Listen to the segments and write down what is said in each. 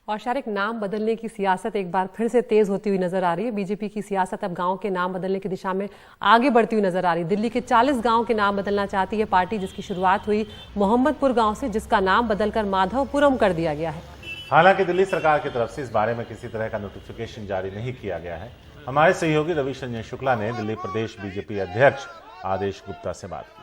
और शारिक, नाम बदलने की सियासत एक बार फिर से तेज होती हुई नजर आ रही है। बीजेपी की सियासत अब गांव के नाम बदलने की दिशा में आगे बढ़ती हुई नजर आ रही है। दिल्ली के 40 गांव के नाम बदलना चाहती है पार्टी, जिसकी शुरुआत हुई मोहम्मदपुर गांव से, जिसका नाम बदलकर माधवपुरम कर दिया गया है। हालांकि दिल्ली सरकार की तरफ से इस बारे में किसी तरह का नोटिफिकेशन जारी नहीं किया गया है। हमारे सहयोगी रविश रंजन शुक्ला ने दिल्ली प्रदेश बीजेपी अध्यक्ष आदेश गुप्ता से बात की।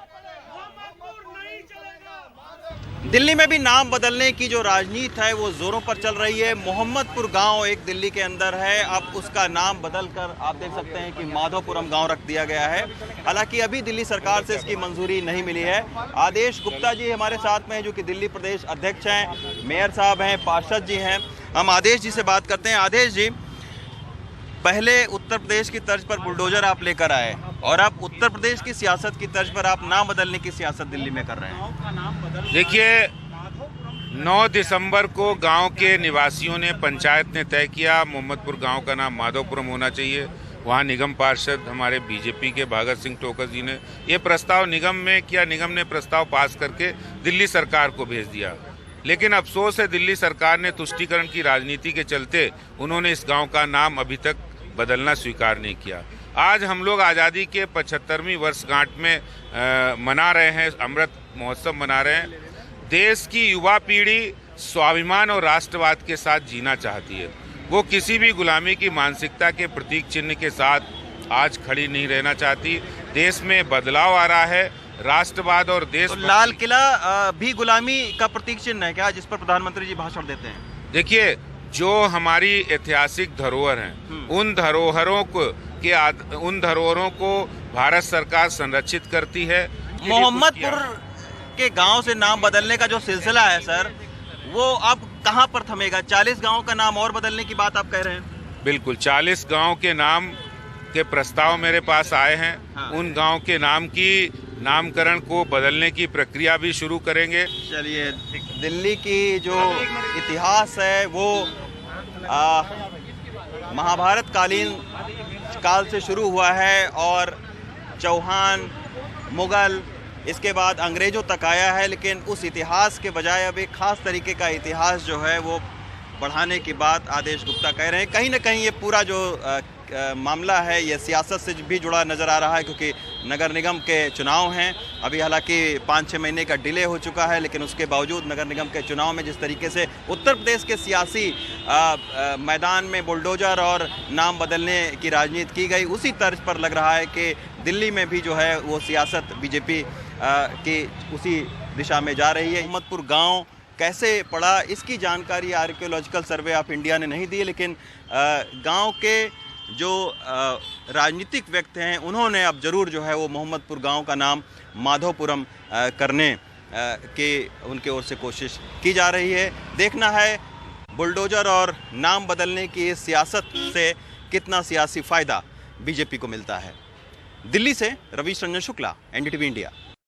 दिल्ली में भी नाम बदलने की जो राजनीति है वो जोरों पर चल रही है। मोहम्मदपुर गांव एक दिल्ली के अंदर है, अब उसका नाम बदलकर आप देख सकते हैं कि माधवपुरम गांव रख दिया गया है। हालांकि अभी दिल्ली सरकार से इसकी मंजूरी नहीं मिली है। आदेश गुप्ता जी हमारे साथ में हैं, जो कि दिल्ली प्रदेश अध्यक्ष हैं, मेयर साहब हैं, पार्षद जी हैं। हम आदेश जी से बात करते हैं। आदेश जी, पहले उत्तर प्रदेश की तर्ज पर बुलडोजर आप लेकर आए और अब उत्तर प्रदेश की सियासत की तर्ज पर आप नाम बदलने की सियासत दिल्ली में कर रहे हैं। देखिए, 9 दिसंबर को गांव के निवासियों ने, पंचायत ने तय किया मोहम्मदपुर गांव का नाम माधवपुरम होना चाहिए। वहां निगम पार्षद हमारे बीजेपी के भगत सिंह टोकर जी ने ये प्रस्ताव निगम में किया। निगम ने प्रस्ताव पास करके दिल्ली सरकार को भेज दिया, लेकिन अफसोस है दिल्ली सरकार ने तुष्टीकरण की राजनीति के चलते उन्होंने इस गांव का नाम अभी तक बदलना स्वीकार नहीं किया। आज हम लोग आज़ादी के 75वीं वर्षगांठ में मना रहे हैं, अमृत महोत्सव मना रहे हैं। देश की युवा पीढ़ी स्वाभिमान और राष्ट्रवाद के साथ जीना चाहती है। वो किसी भी गुलामी की मानसिकता के प्रतीक चिन्ह के साथ आज खड़ी नहीं रहना चाहती। देश में बदलाव आ रहा है, राष्ट्रवाद और देश। तो लाल किला भी गुलामी का प्रतीक चिन्ह है क्या, जिस पर प्रधानमंत्री जी भाषण देते हैं? देखिए, जो हमारी ऐतिहासिक धरोहर हैं, उन धरोहरों को भारत सरकार संरक्षित करती है। मोहम्मदपुर के गांव से नाम बदलने का जो सिलसिला है सर, वो अब कहां पर थमेगा? 40 गांव का नाम और बदलने की बात आप कह रहे हैं? बिल्कुल, 40 गांव के नाम के प्रस्ताव मेरे पास आए हैं। हाँ। उन गांव के नाम की नामकरण को बदलने की प्रक्रिया भी शुरू करेंगे। चलिए, दिल्ली की जो इतिहास है वो महाभारत कालीन काल से शुरू हुआ है और चौहान, मुगल, इसके बाद अंग्रेजों तक आया है। लेकिन उस इतिहास के बजाय अब एक खास तरीके का इतिहास जो है वो बढ़ाने की बात आदेश गुप्ता कह रहे हैं। कहीं ना कहीं ये पूरा जो मामला है ये सियासत से भी जुड़ा नज़र आ रहा है, क्योंकि नगर निगम के चुनाव हैं। अभी हालांकि 5-6 महीने का डिले हो चुका है, लेकिन उसके बावजूद नगर निगम के चुनाव में जिस तरीके से उत्तर प्रदेश के सियासी मैदान में बुलडोजर और नाम बदलने की राजनीति की गई, उसी तर्ज पर लग रहा है कि दिल्ली में भी जो है वो सियासत बीजेपी की उसी दिशा में जा रही है। मोहम्मदपुर गाँव कैसे पड़ा, इसकी जानकारी आर्कियोलॉजिकल सर्वे ऑफ इंडिया ने नहीं दी, लेकिन गांव के जो राजनीतिक व्यक्ति हैं उन्होंने अब जरूर जो है वो मोहम्मदपुर गांव का नाम माधवपुरम करने की उनके ओर से कोशिश की जा रही है। देखना है बुलडोजर और नाम बदलने की सियासत से कितना सियासी फायदा बीजेपी को मिलता है। दिल्ली से रविश रंजन शुक्ला, एनडीटीवी इंडिया।